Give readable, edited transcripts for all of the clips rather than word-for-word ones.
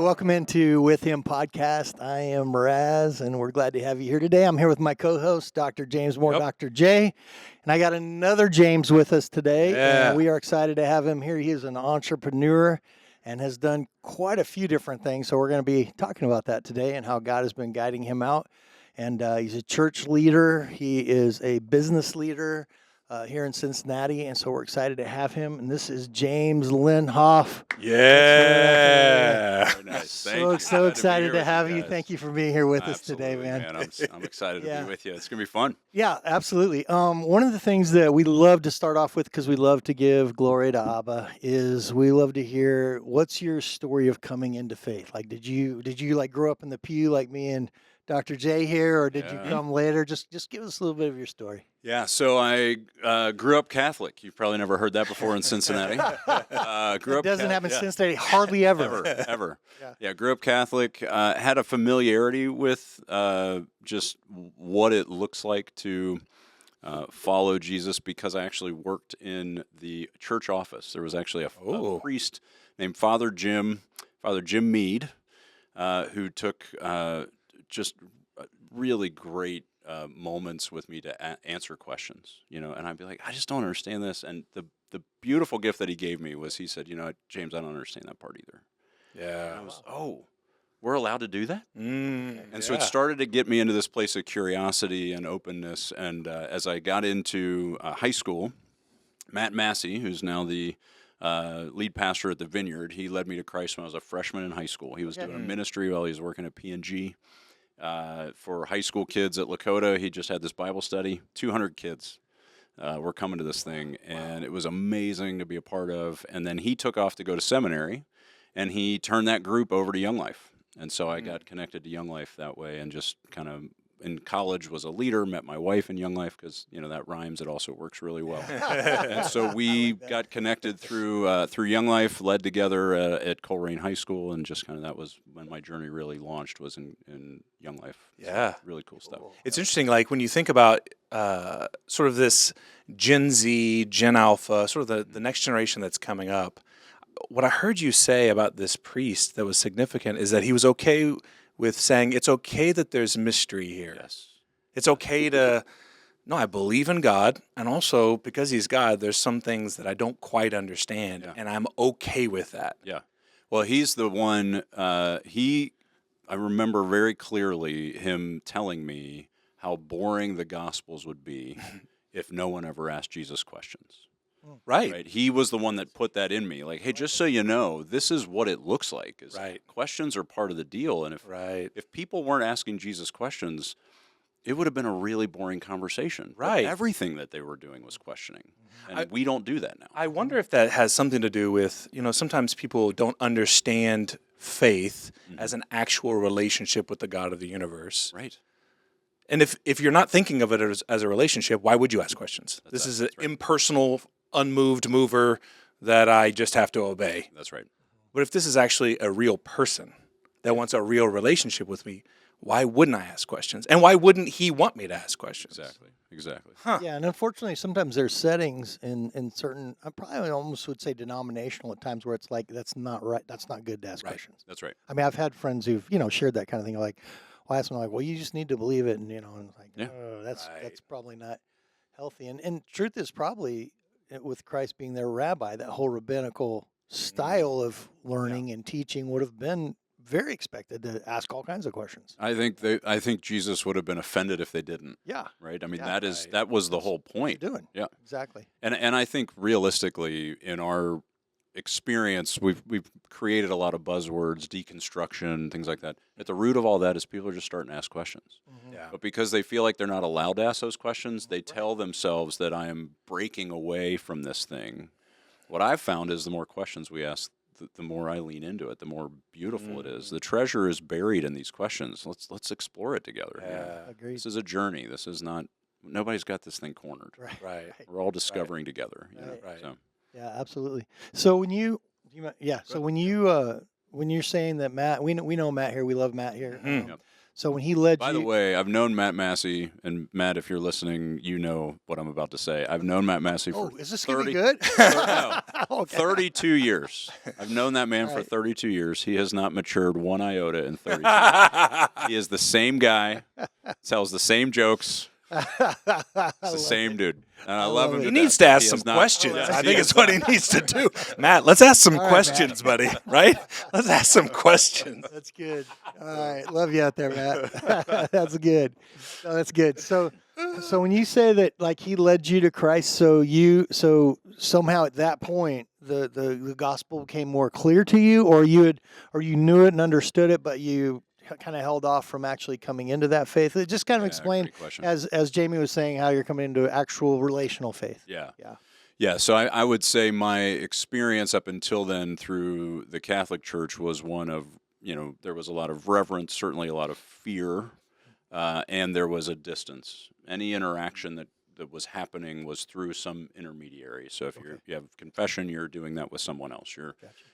welcome into With Him podcast. I am Raz, and we're glad to have you here today. I'm here with my co-host, Dr. James Moore, Dr. J, and I got another James with us today, and we are excited to have him here. He is an entrepreneur and has done quite a few different things, so we're going to be talking about that today and how God has been guiding him out. And he's a church leader. He is a business leader here in Cincinnati, and so we're excited to have him. And this is James Lenhoff. Yeah. Very nice. So excited to have you. Thank you for being here with us today, man. I'm excited to be with you. It's going to be fun. Yeah, absolutely. One of the things that we love to start off with, because we love to give glory to Abba, is we love to hear, what's your story of coming into faith? Like, did you like grow up in the pew like me and Dr. J here, or did you come later? Just give us a little bit of your story. Yeah, so I grew up Catholic. You've probably never heard that before in Cincinnati. It doesn't happen in Cincinnati hardly ever. Ever. Yeah, grew up Catholic. Had a familiarity with just what it looks like to follow Jesus because I actually worked in the church office. There was actually a priest named Father Jim Mead, who took just really great moments with me to answer questions, and I'd be like, I just don't understand this. And the beautiful gift that he gave me was he said, James, I don't understand that part either. Yeah. And I was, we're allowed to do that? And so it started to get me into this place of curiosity and openness. And as I got into high school, Matt Massey, who's now the lead pastor at the Vineyard, he led me to Christ when I was a freshman in high school. He was doing a ministry while he was working at P&G. For high school kids at Lakota, he just had this Bible study. 200 kids were coming to this thing, and it was amazing to be a part of. And then he took off to go to seminary, and he turned that group over to Young Life. And so I got connected to Young Life that way, and just kind of in college was a leader, met my wife in Young Life because, that rhymes. It also works really well. And so we got connected through Young Life, led together at Coleraine High School, and just kind of that was when my journey really launched, was in Young Life. Yeah. So really cool stuff. It's interesting, like when you think about sort of this Gen Z, Gen Alpha, sort of the next generation that's coming up, what I heard you say about this priest that was significant is that he was okay with saying it's okay that there's mystery here. Yes. It's okay to, I believe in God, and also because he's God, there's some things that I don't quite understand, and I'm okay with that. Yeah. Well, he's the one, I remember very clearly him telling me how boring the Gospels would be if no one ever asked Jesus questions. Right. He was the one that put that in me. Like, hey, just so you know, this is what it looks like. Questions are part of the deal. And if people weren't asking Jesus questions, it would have been a really boring conversation. Right. But everything that they were doing was questioning. And we don't do that now. I wonder if that has something to do with, sometimes people don't understand faith as an actual relationship with the God of the universe. Right. And if you're not thinking of it as a relationship, why would you ask questions? This is an impersonal, unmoved mover that I just have to obey. That's right. But if this is actually a real person that wants a real relationship with me, why wouldn't I ask questions? And why wouldn't he want me to ask questions? Exactly. Huh. Yeah, and unfortunately, sometimes there's settings in certain, I probably almost would say denominational at times, where it's like, that's not right, that's not good to ask questions. That's right. I mean, I've had friends who've, shared that kind of thing, like, well, I asked them, like, well, you just need to believe it, and, and it's like, that's probably not healthy. And truth is probably, with Christ being their rabbi, that whole rabbinical style of learning and teaching would have been very expected to ask all kinds of questions. I think Jesus would have been offended if they didn't. Yeah. Right. I mean, that was the whole point. What are you doing? Yeah. Exactly. And I think realistically, in our experience, we've created a lot of buzzwords, deconstruction, things like that. At the root of all that is people are just starting to ask questions. Yeah. But because they feel like they're not allowed to ask those questions, they tell themselves that I am breaking away from this thing. What I've found is the more questions we ask, the more I lean into it, the more beautiful it is. The treasure is buried in these questions. Let's explore it together. Yeah. Agreed. This is a journey. This is not, nobody's got this thing cornered. Right. We're all discovering together. Right. So. Yeah, absolutely. So when when you're saying that Matt, we know Matt here, we love Matt here. Yep. So when he led By the way, I've known Matt Massey, and Matt, if you're listening, you know what I'm about to say. I've known Matt Massey for is this 30, gonna be good? no, Okay. 32 years. I've known that man for right. 32 years. He has not matured one iota in 32 years. He is the same guy, tells the same jokes. It's the same dude. And I love him. He needs to ask He some has not- questions. Yes, I he think has it's what he needs to do. Matt, let's ask some All right, questions, buddy. Right? Let's ask some questions. That's good. All right, love you out there, Matt. That's good. No, that's good. So when you say that, like, he led you to Christ, so somehow at that point the gospel became more clear to you, or you knew it and understood it, but you kind of held off from actually coming into that faith. Just kind of explain, great question. as Jamie was saying, how you're coming into actual relational faith. Yeah. So I would say my experience up until then through the Catholic Church was one of, there was a lot of reverence, certainly a lot of fear, and there was a distance. Any interaction that was happening was through some intermediary. So if you have confession, you're doing that with someone else.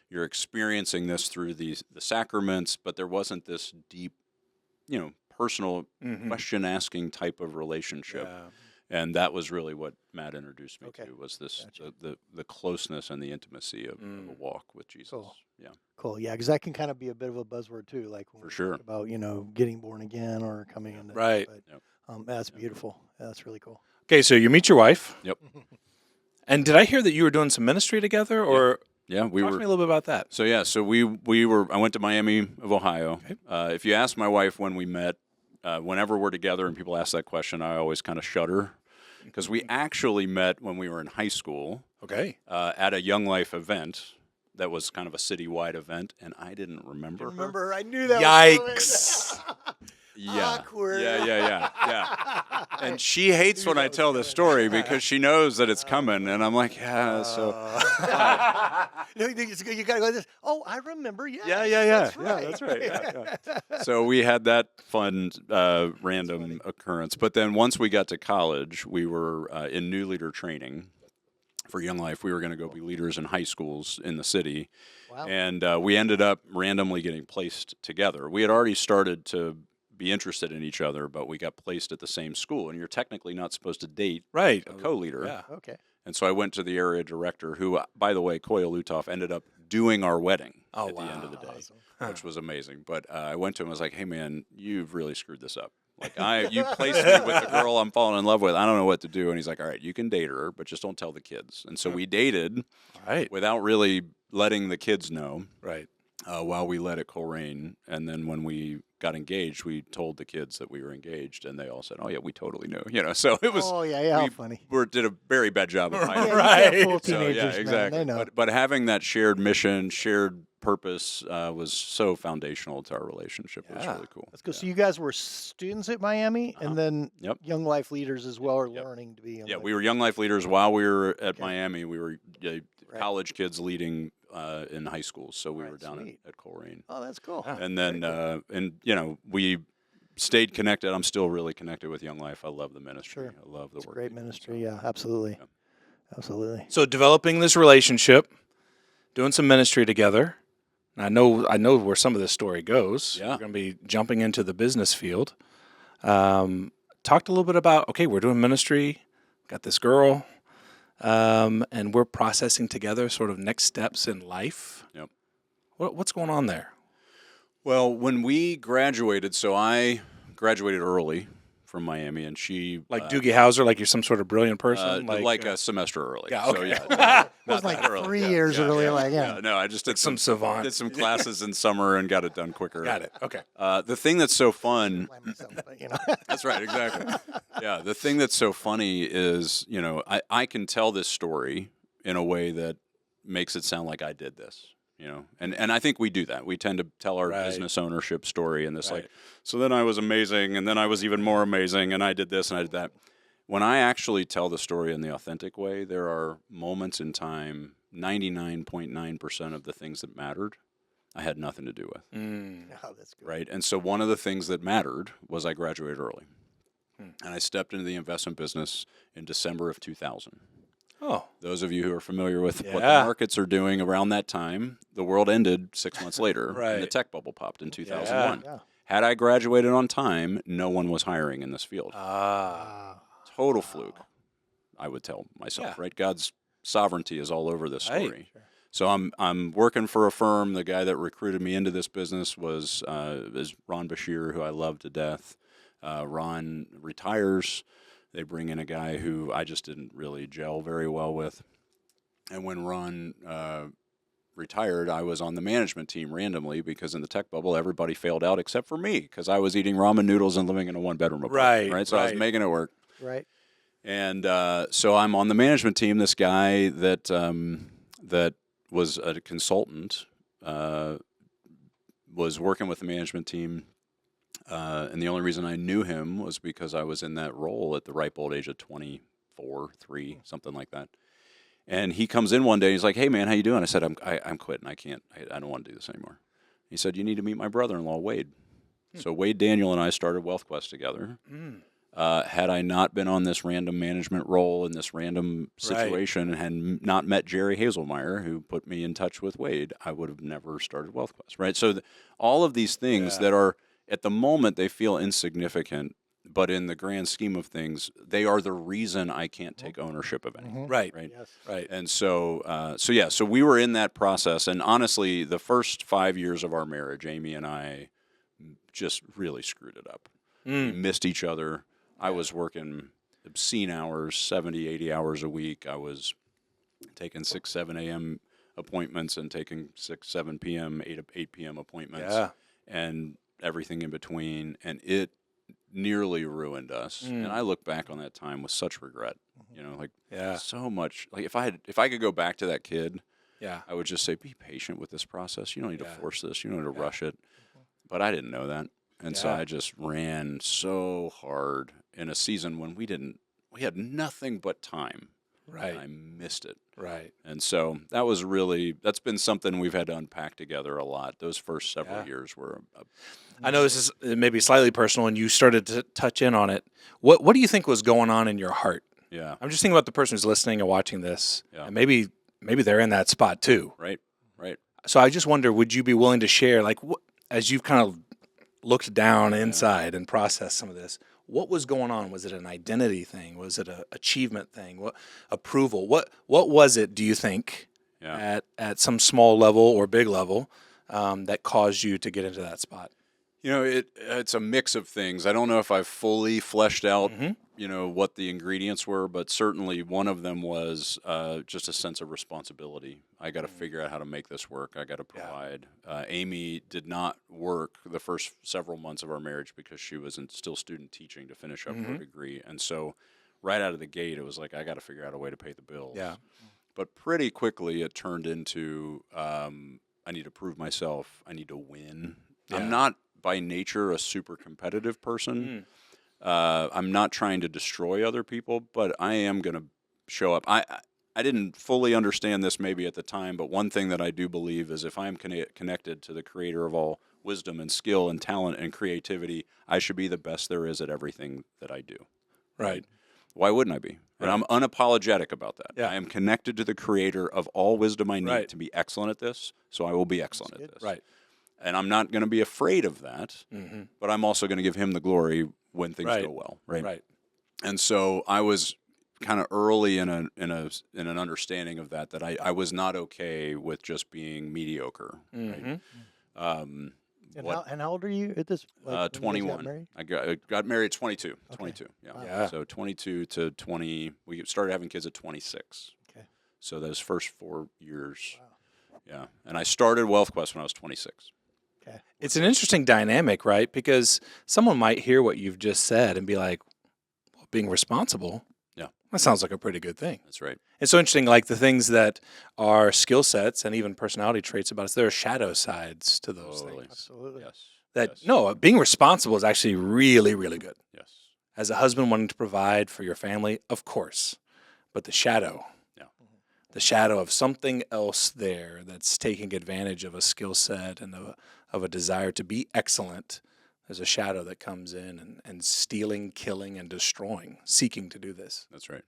You're experiencing this through the sacraments, but there wasn't this deep, personal question-asking type of relationship. Yeah. And that was really what Matt introduced me to, was this the closeness and the intimacy of a walk with Jesus. Cool. Yeah. Cool. Yeah, because that can kind of be a bit of a buzzword too, like when For we sure. talk about getting born again or coming into Right. But, that's beautiful. That's really cool. Okay, so you meet your wife. Yep. And did I hear that you were doing some ministry together, or Yeah, we talk were. to me a little bit about that? So we were. I went to Miami of Ohio. Okay. If you ask my wife when we met, whenever we're together and people ask that question, I always kind of shudder, because we actually met when we were in high school. Okay. At a Young Life event that was kind of a citywide event, and I didn't remember. Remember, I knew that. Yikes. Yeah. Awkward. Yeah. And she hates when I tell this story because she knows that it's coming, and I'm like, yeah. So You gotta go this. Oh, I remember. Yeah. That's right. Yeah. So we had that fun random occurrence, but then once we got to college, we were in new leader training for Young Life. We were going to go be leaders in high schools in the city. Wow. And we ended up randomly getting placed together. We had already started to be interested in each other, but we got placed at the same school, and you're technically not supposed to date Right. a co-leader. Yeah. Okay. And so I went to the area director, who, by the way, Koya Lutoff, ended up doing our wedding at the end of the day, Awesome. which was amazing. But I went to him and was like, hey, man, you've really screwed this up. Like, you placed me with the girl I'm falling in love with. I don't know what to do. And he's like, all right, you can date her, but just don't tell the kids. And so we dated without really letting the kids know. Right. While we led at Coleraine, and then when we got engaged, we told the kids that we were engaged, and they all said, "Oh yeah, we totally knew." So it was. Oh yeah, how funny. We did a very bad job of hiding. Yeah, Right. you can't fool So teenagers, yeah, man. exactly. They know. But having that shared mission, shared purpose was so foundational to our relationship. It was really cool. Let's go. So you guys were students at Miami, and then Yep. Young Life leaders as well, or learning to be. Young Life. We were Young Life leaders while we were at Miami. We were college kids leading in high schools, so we were down at Coleraine. Oh, that's cool. And then, we stayed connected. I'm still really connected with Young Life. I love the ministry. Sure. I love the work. Great ministry. Yeah, absolutely. Yeah. Absolutely. So developing this relationship, doing some ministry together. And I know where some of this story goes. Yeah. We're going to be jumping into the business field. Talked a little bit about, okay, we're doing ministry, got this girl, and we're processing together sort of next steps in life. Yep. What's going on there? Well, when we graduated, so I graduated early from Miami, and she Like Doogie Howser, like you're some sort of brilliant person? like a semester early. Yeah, So, okay. not It was like that early. 3 years early. No, I just did some savant. Did some classes in summer and got it done quicker. Got it. Okay. The thing that's so fun. Blame myself, but, That's right, exactly. Yeah, the thing that's so funny is, I can tell this story in a way that makes it sound like I did this, and I think we do that. We tend to tell our business ownership story and this so then I was amazing, and then I was even more amazing, and I did this and I did that. When I actually tell the story in the authentic way, there are moments in time, 99.9% of the things that mattered, I had nothing to do with. Oh, that's good. Right? And so one of the things that mattered was I graduated early. And I stepped into the investment business in December of 2000. Oh. Those of you who are familiar with what the markets are doing around that time, the world ended 6 months later, and the tech bubble popped in 2001. Yeah. Had I graduated on time, no one was hiring in this field. Total fluke, I would tell myself, right? God's sovereignty is all over this story. Right. Sure. So I'm working for a firm. The guy that recruited me into this business is Ron Bashir, who I love to death. Ron retires. They bring in a guy who I just didn't really gel very well with. And when Ron retired, I was on the management team randomly because in the tech bubble, everybody failed out except for me because I was eating ramen noodles and living in a one-bedroom apartment. Right. So I was making it work. Right. And so I'm on the management team. This guy that was a consultant was working with the management team. And the only reason I knew him was because I was in that role at the ripe old age of 24, 3, something like that. And he comes in one day. He's like, "Hey, man, how you doing?" I said, "I'm quitting. I don't want to do this anymore." He said, "You need to meet my brother-in-law, Wade." So Wade Daniel and I started WealthQuest together. Had I not been on this random management role in this random situation and had not met Jerry Hazelmeyer, who put me in touch with Wade, I would have never started WealthQuest. Right. So all of these things that are at the moment they feel insignificant. But in the grand scheme of things, they are the reason I can't take ownership of anything. Right. Yes. Right. And so we were in that process. And honestly, the first 5 years of our marriage, Amy and I just really screwed it up. We missed each other. I was working obscene hours, 70, 80 hours a week. I was taking 6, 7 a.m. appointments and taking 6, 7 p.m., 8 p.m. appointments and everything in between. And it nearly ruined us. And I look back on that time with such regret, so much. Like if I could go back to that kid, I would just say, be patient with this process. You don't need to force this. You don't need to rush it. But I didn't know that. And so I just ran so hard in a season when we had nothing but time. Right. And I missed it. Right. And so that's been something we've had to unpack together a lot. Those first several years were. I know this is maybe slightly personal, and you started to touch in on it. What do you think was going on in your heart? Yeah. I'm just thinking about the person who's listening and watching this, and maybe they're in that spot too. Right. So I just wonder, would you be willing to share, like, as you've kind of looked down inside and processed some of this, what was going on? Was it an identity thing? Was it an achievement thing? What approval? What was it, do you think, at some small level or big level that caused you to get into that spot? It's a mix of things. I don't know if I've fully fleshed out, what the ingredients were, but certainly one of them was just a sense of responsibility. I got to figure out how to make this work. I got to provide. Amy did not work the first several months of our marriage because she was still student teaching to finish up her degree. And so right out of the gate, it was like, I got to figure out a way to pay the bills. Yeah. But pretty quickly it turned into, I need to prove myself. I need to win. Yeah. I'm not by nature a super competitive person. I'm not trying to destroy other people, but I am going to show up. I didn't fully understand this maybe at the time, but one thing that I do believe is if I'm connected to the creator of all wisdom and skill and talent and creativity, I should be the best there is at everything that I do. Right. Why wouldn't I be? And I'm unapologetic about that. Yeah. I am connected to the creator of all wisdom I need to be excellent at this, so I will be excellent at this. Right. And I'm not going to be afraid of that, but I'm also going to give him the glory when things go well. Right. And so I was kind of early in an understanding of that I was not okay with just being mediocre. Right? And how old are you at this? 21. I got married at 22. Okay. 22. Yeah. So 22 to 20. We started having kids at 26. Okay. So those first 4 years. Wow. Yeah. And I started WealthQuest when I was 26. Okay. It's an interesting dynamic, right? Because someone might hear what you've just said and be like, well, being responsible, that sounds like a pretty good thing. That's right. It's so interesting, like the things that are skill sets and even personality traits about us, there are shadow sides to those things. Absolutely. Yes. No, being responsible is actually really, really good. Yes. As a husband wanting to provide for your family, of course. But the shadow of something else there that's taking advantage of a skill set and of a desire to be excellent, there's a shadow that comes in and stealing, killing, and destroying, seeking to do this. That's right.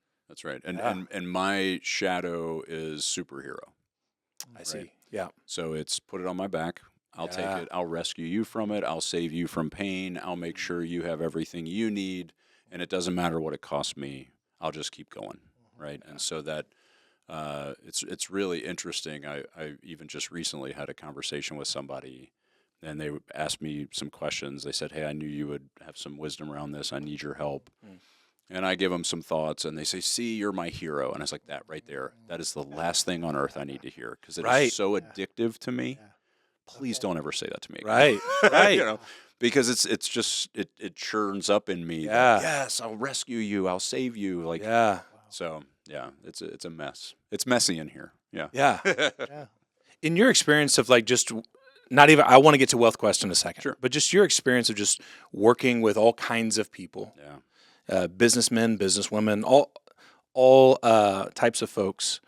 And my shadow is superhero. I see. Yeah. So it's put it on my back. I'll take it. I'll rescue you from it. I'll save you from pain. I'll make sure you have everything you need, and it doesn't matter what it costs me. I'll just keep going, right? And so that it's really interesting. I even just recently had a conversation with somebody, and they asked me some questions. They said, "Hey, I knew you would have some wisdom around this. I need your help." And I give them some thoughts, and they say, "See, you're my hero." And I was like, "That right there, that is the last thing on earth I need to hear, because it is so addictive to me. Please don't ever say that to me again." Right. Because it's just it churns up in me. That, yes, I'll rescue you. I'll save you. So it's a mess. It's messy in here. Yeah. In your experience of just not even, I want to get to Wealth Quest in a second. Sure. But just your experience of just working with all kinds of people. Businessmen, businesswomen, all types of folks.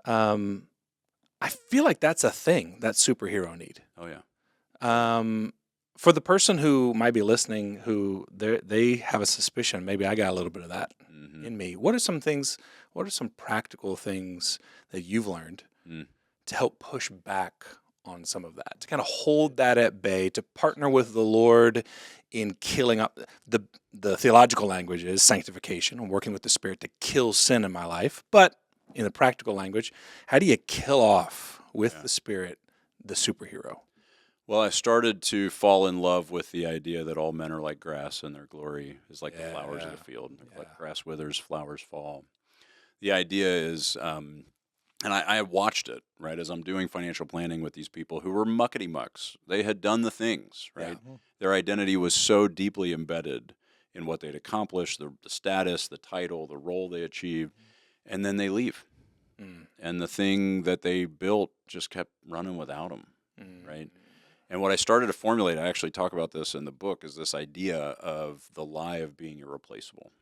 I feel like that's a thing, that superhero need. Oh yeah. For the person who might be listening, who they have a suspicion, maybe I got a little bit of that in me. What are some things? What are some practical things that you've learned to help push back on some of that, to kind of hold that at bay, to partner with the Lord in killing up the theological language is sanctification and working with the Spirit to kill sin in my life. But in the practical language, how do you kill off with the Spirit the superhero? Well, I started to fall in love with the idea that all men are like grass and their glory is like the flowers of the field. Like grass withers, flowers fall. The idea is, and I watched it, right, as I'm doing financial planning with these people who were muckety mucks. They had done the things, right? Their identity was so deeply embedded in what they'd accomplished, the status, the title, the role they achieved, and then they leave. And the thing that they built just kept running without them, right? And what I started to formulate, I actually talk about this in the book, is this idea of the lie of being irreplaceable.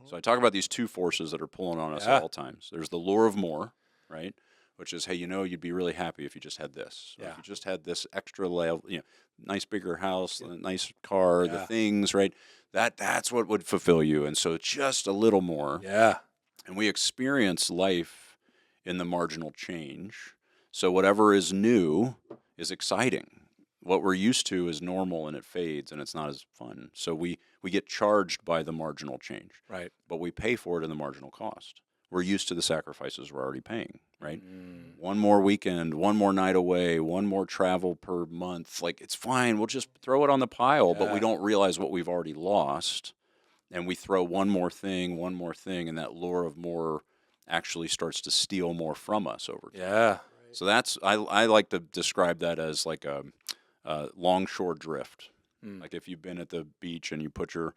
So I talk about these two forces that are pulling on us at all times. There's the lure of more, right? Which is, hey, you'd be really happy if you just had this. If you just had this extra level, nice bigger house, nice car, the things, right? That's what would fulfill you. And so just a little more. And we experience life in the marginal change. So whatever is new is exciting. What we're used to is normal, and it fades, and it's not as fun. So we get charged by the marginal change. Right. But we pay for it in the marginal cost. We're used to the sacrifices we're already paying, right? One more weekend, one more night away, one more travel per month. It's fine. We'll just throw it on the pile, but we don't realize what we've already lost. And we throw one more thing, and that lure of more actually starts to steal more from us over time. So that's, I like to describe that as like a longshore drift. Like if you've been at the beach and you put your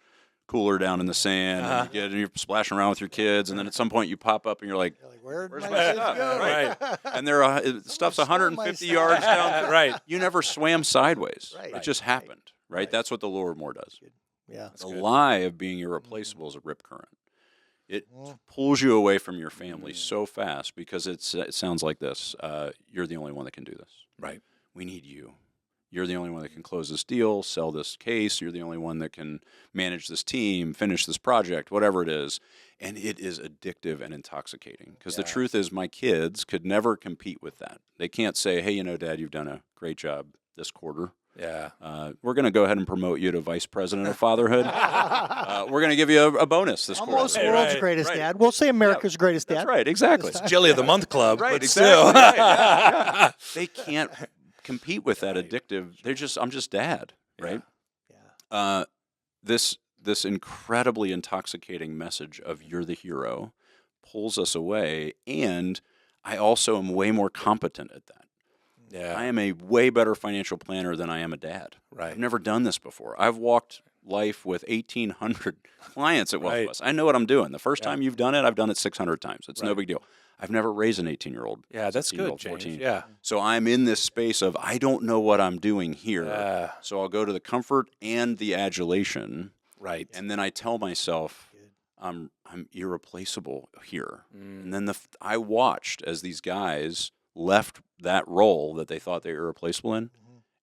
cooler down in the sand and you're splashing around with your kids, and then at some point you pop up and you're like, where's my stuff? Right. And stuff's 150 yards down. Right. You never swam sideways. It just happened. Right. That's what the lure of more does. The lie of being irreplaceable is a rip current. It pulls you away from your family so fast because it sounds like this. You're the only one that can do this. Right. We need you. You're the only one that can close this deal, sell this case. You're the only one that can manage this team, finish this project, whatever it is. And it is addictive and intoxicating because the truth is my kids could never compete with that. They can't say, hey, Dad, you've done a great job this quarter. We're going to go ahead and promote you to vice president of fatherhood. We're going to give you a bonus this quarter. Almost world's greatest dad. We'll say America's greatest dad. That's right, exactly. It's Jelly of the Month Club, right, but exactly. still. They can't compete with that addictive. I'm just dad, right? This incredibly intoxicating message of you're the hero pulls us away, and I also am way more competent at that. I am a way better financial planner than I am a dad. I've never done this before. I've walked life with 1,800 clients at Wealth Quest. I know what I'm doing. The first time you've done it, I've done it 600 times. It's no big deal. I've never raised an 18-year-old. That's good, James. 14. So I'm in this space of I don't know what I'm doing here. So I'll go to the comfort and the adulation. And then I tell myself I'm irreplaceable here. And then I watched as these guys left that role that they thought they were irreplaceable in,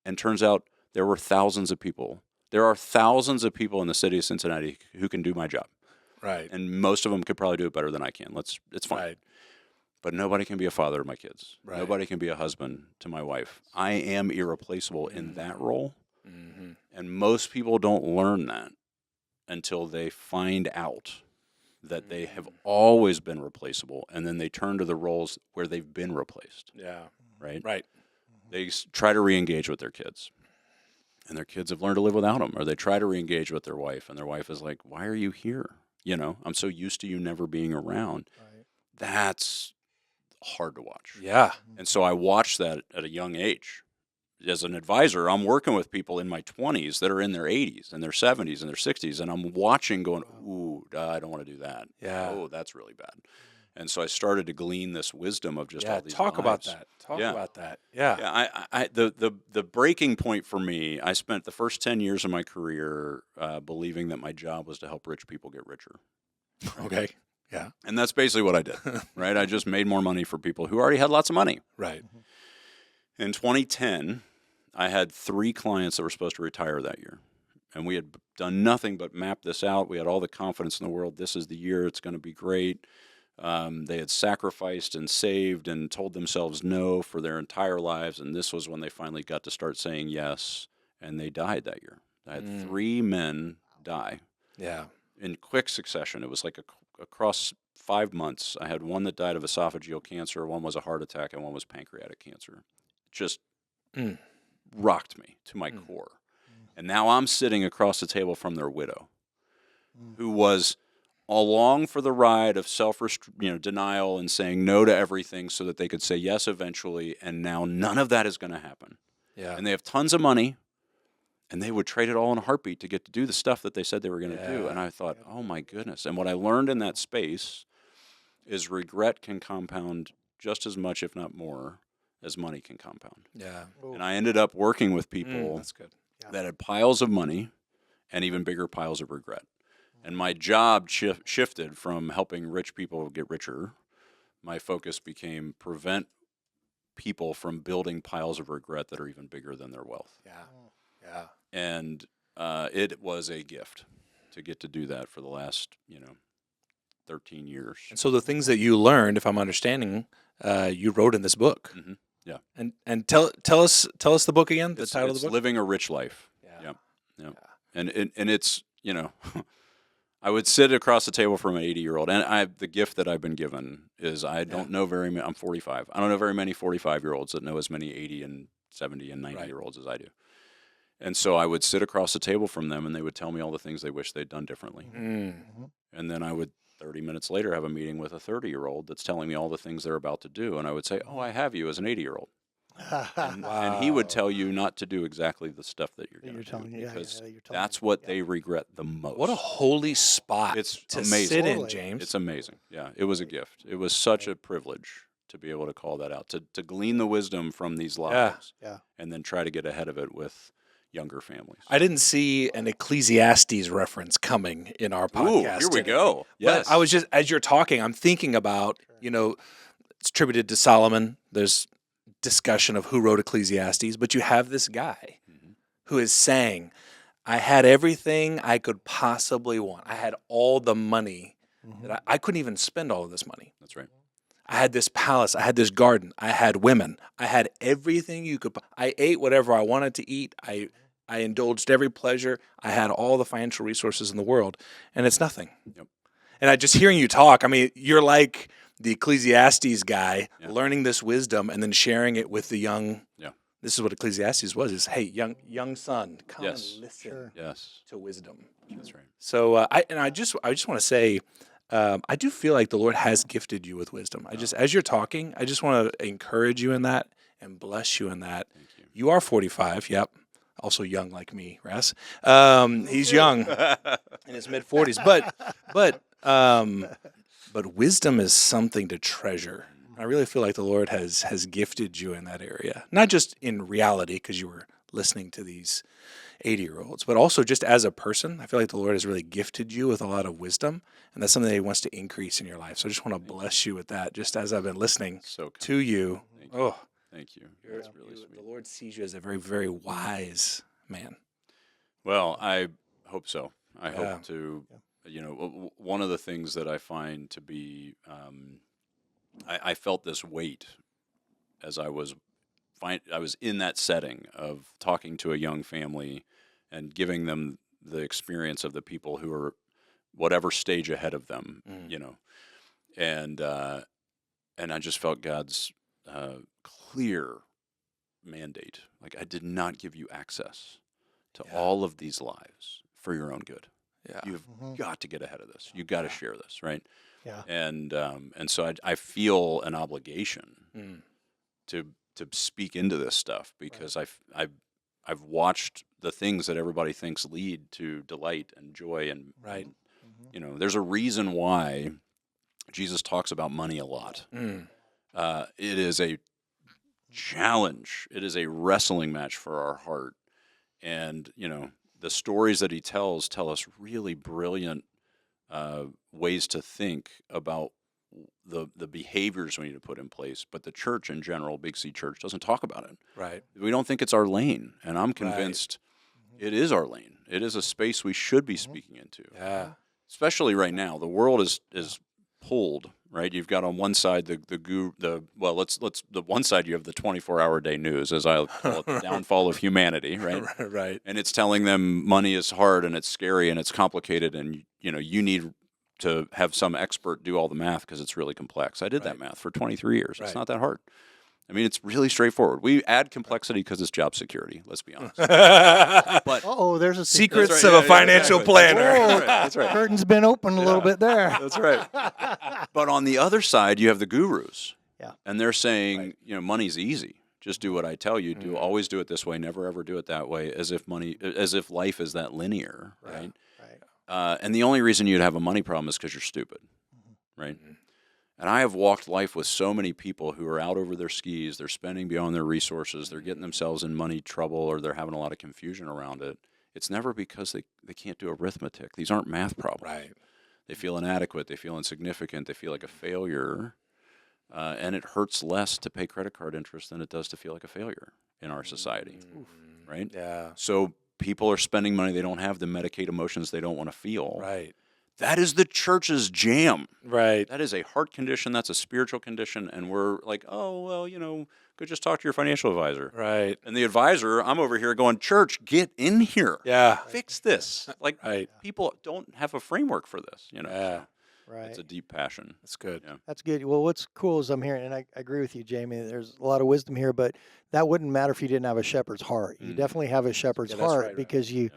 and turns out there were thousands of people. There are thousands of people in the city of Cincinnati who can do my job. And most of them could probably do it better than I can. It's fine. but nobody can be a father to my kids. Right. Nobody can be a husband to my wife. I am irreplaceable in that role. Mm-hmm. And most people don't learn that until they find out that they have always been replaceable, and then they turn to the roles where they've been replaced. Yeah. Right? Right. They try to re-engage with their kids, and their kids have learned to live without them, or they try to re-engage with their wife, and their wife is like, why are you here? You know, I'm so used to you never being around. Right. That's hard to watch. Yeah. And so I watched that at a young age. As an advisor, I'm working with people in my 20s that are in their 80s and their 70s and their 60s, and I'm watching going, ooh, I don't want to do that. Yeah. Oh, that's really bad. And so I started to glean this wisdom of just all these Talk about lives. that. Talk Yeah. about that. Yeah. Yeah, the breaking point for me, I spent the first 10 years of my career believing that my job was to help rich people get richer. Okay. Yeah. And that's basically what I did, right? I just made more money for people who already had lots of money. Right. In 2010, I had 3 clients that were supposed to retire that year. And we had done nothing but map this out. We had all the confidence in the world. This is the year. It's going to be great. They had sacrificed and saved and told themselves no for their entire lives. And this was when they finally got to start saying yes. And they died that year. I had 3 men die. Yeah. In quick succession. It was like across 5 months. I had one that died of esophageal cancer, one was a heart attack, and one was pancreatic cancer. Just rocked me to my core. And now I'm sitting across the table from their widow, who was along for the ride of denial and saying no to everything so that they could say yes eventually. And now none of that is going to happen. Yeah. And they have tons of money, and they would trade it all in a heartbeat to get to do the stuff that they said they were going to do. And I thought, oh my goodness. And what I learned in that space is regret can compound just as much, if not more, as money can compound. Yeah. And I ended up working with people That's good. that had piles of money and even bigger piles of regret. And my job shifted from helping rich people get richer. My focus became prevent people from building piles of regret that are even bigger than their wealth. Yeah. Yeah. And it was a gift to get to do that for the last, 13 years. And so the things that you learned, if I'm understanding, you wrote in this book. Mm-hmm. Yeah. And tell us the book again. The title of the book. Living a Rich Life. Yeah. Yeah. And it's I would sit across the table from an 80-year-old, and the gift that I've been given is I don't know very many. I'm 45. I don't know very many 45-year-olds that know as many 80 and 70 and 90-year-olds as I do. And so I would sit across the table from them, and they would tell me all the things they wish they'd done differently. Mm-hmm. And then I would 30 minutes later have a meeting with a 30-year-old that's telling me all the things they're about to do, and I would say, "Oh, I have you as an 80-year-old." And he would tell you not to do exactly the stuff that you're going to do because that's what they regret the most. What a holy spot it's to amazing. sit in, James. It's amazing. Yeah, it was a gift. It was such a privilege to be able to call that out, to glean the wisdom from these lives, and then try to get ahead of it with younger families. I didn't see an Ecclesiastes reference coming in our podcast. Ooh, here we today. go. Yes. But I was just, as you're talking, I'm thinking about, it's attributed to Solomon. There's discussion of who wrote Ecclesiastes, but you have this guy who is saying, I had everything I could possibly want. I had all the money that I couldn't even spend all of this money. That's right. I had this palace. I had this garden. I had women. I had everything you could. I ate whatever I wanted to eat. I indulged every pleasure. I had all the financial resources in the world, and it's nothing. Yep. And I just hearing you talk, I mean, you're like the Ecclesiastes guy, learning this wisdom and then sharing it with the young. Yeah. This is what Ecclesiastes was: is hey, young son, come and listen to wisdom. That's right. So I just want to say. I do feel like the Lord has gifted you with wisdom. As you're talking, I just want to encourage you in that and bless you in that. Thank you. You are 45. Yep. Also young like me, Raz. He's young in his mid 40s, but wisdom is something to treasure. I really feel like the Lord has gifted you in that area, not just in reality because you were listening to these 80-year-olds, but also just as a person. I feel like the Lord has really gifted you with a lot of wisdom, and that's something that He wants to increase in your life. So I just want to bless you with that, just as I've been listening to you. Thank you. That's really sweet. The Lord sees you as a very, very wise man. Well, I hope so. I hope to, one of the things that I find to be I felt this weight as I was in that setting of talking to a young family and giving them the experience of the people who are whatever stage ahead of them, you know, and I just felt God's clear mandate. Like, I did not give you access to all of these lives for your own good. Yeah. You've got to get ahead of this. You've got to share this, right? Yeah. And so I feel an obligation to speak into this stuff because I've watched the things that everybody thinks lead to delight and joy and you know, there's a reason why Jesus talks about money a lot. It is a challenge. It is a wrestling match for our heart. And, you know, the stories that he tell us really brilliant ways to think about the behaviors we need to put in place. But the church in general, Big C Church, doesn't talk about it. Right. We don't think it's our lane. And I'm convinced it is our lane. It is a space we should be speaking into. Yeah. Especially right now. The world is pulled, right? You've got on one side the one side you have the 24-hour day news, as I call it, the downfall of humanity, right? Right. And it's telling them money is hard and it's scary and it's complicated and you know you need to have some expert do all the math because it's really complex. I did that math for 23 years. It's not that hard. I mean, it's really straightforward. We add complexity because it's job security. Let's be honest. But there's a secrets of a financial planner. That's right. Curtain's been open a little bit there. That's right. But on the other side, you have the gurus. Yeah. And they're saying, you know, money's easy. Just do what I tell you. Always do it this way. Never ever do it that way. As if life is that linear, right? And the only reason you'd have a money problem is because you're stupid, right? And I have walked life with so many people who are out over their skis. They're spending beyond their resources. They're getting themselves in money trouble, or they're having a lot of confusion around it. It's never because they can't do arithmetic. These aren't math problems. Right. They feel inadequate. They feel insignificant. They feel like a failure. And it hurts less to pay credit card interest than it does to feel like a failure in our society, right? Yeah. So people are spending money they don't have to medicate emotions they don't want to feel. Right. That is the church's jam. Right. That is a heart condition. That's a spiritual condition. And we're like, oh, well, you know, go just talk to your financial advisor. Right. And the advisor, I'm over here going, church, get in here. Yeah. Fix this. Like, Right. people don't have a framework for this, you know. Yeah. Right. It's a deep passion. That's good. Yeah. That's good. Well, what's cool is I'm hearing, and I agree with you, Jamie, there's a lot of wisdom here, but that wouldn't matter if you didn't have a shepherd's heart. You definitely have a shepherd's that's heart right. because you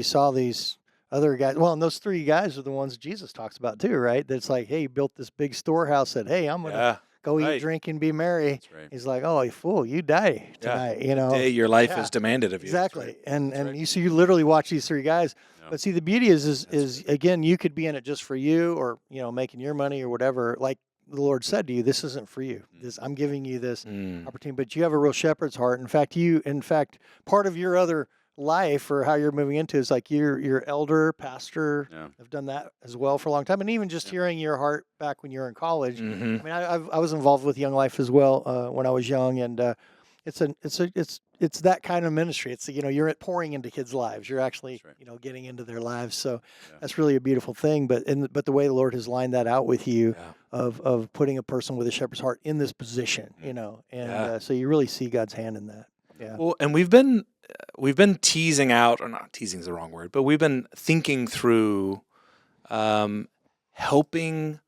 saw these other guys. Well, and those three guys are the ones Jesus talks about too, right? That's like, hey, he built this big storehouse, said, hey, I'm going to go eat, drink, and be merry. That's right. He's like, oh, you fool, you die tonight, you know. The day your life is demanded of you. Exactly. And you literally watch these three guys. Yeah. But see, the beauty is again, you could be in it just for you or, you know, making your money or whatever. Like the Lord said to you, this isn't for you. I'm giving you this opportunity, but you have a real shepherd's heart. In fact, part of your other life or how you're moving into is like your elder pastor have done that as well for a long time. And even just hearing your heart back when you were in college. I mean, I was involved with Young Life as well when I was young, and it's that kind of ministry. It's, you know, you're pouring into kids' lives. You're actually, you know, getting into their lives. So that's really a beautiful thing. But the way the Lord has lined that out with you of putting a person with a shepherd's heart in this position, you know, and so you really see God's hand in that. Yeah. Well, and we've been teasing out, or not teasing is the wrong word, but we've been thinking through helping